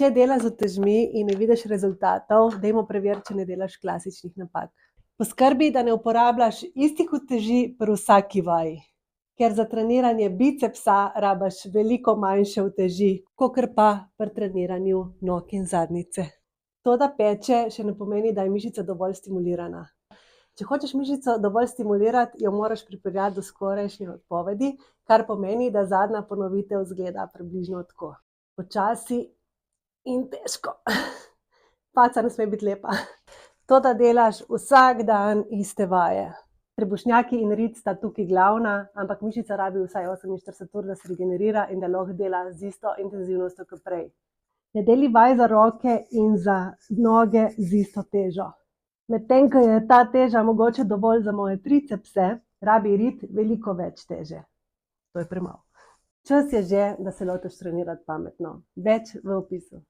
Če delaš z utežmi in ne vidiš rezultatov, dajmo preveriti, če ne delaš klasičnih napak. Poskrbi, da ne uporabljaš istih uteži pri vsaki vaji, ker za treniranje bicepsa rabiš veliko manjše uteži, kakor pa pri treniranju nog in zadnjice. To, da peče, še ne pomeni, da je mišica dovolj stimulirana. Če hočeš mišico dovolj stimulirati, jo moraš pripeljati do skorajšnje odpovedi, kar pomeni, da zadnja ponovitev izgleda približno tako. Počasi in težko. Faca ne sme biti lepa. To, da delaš vsak dan iste vaje. Trebušnjaki in rit sta tukaj glavna, ampak mišica rabi vsaj 48 ur, da se regenerira in da lahko dela z isto intenzivnostjo kot prej. Ne deli vaj za roke in za noge z isto težo. Medtem ko je ta teža mogoče dovolj za moje tricepse, rabi rit veliko več teže. To je premalo. Čas je že, da se lotiš trenirati pametno. Več v opisu.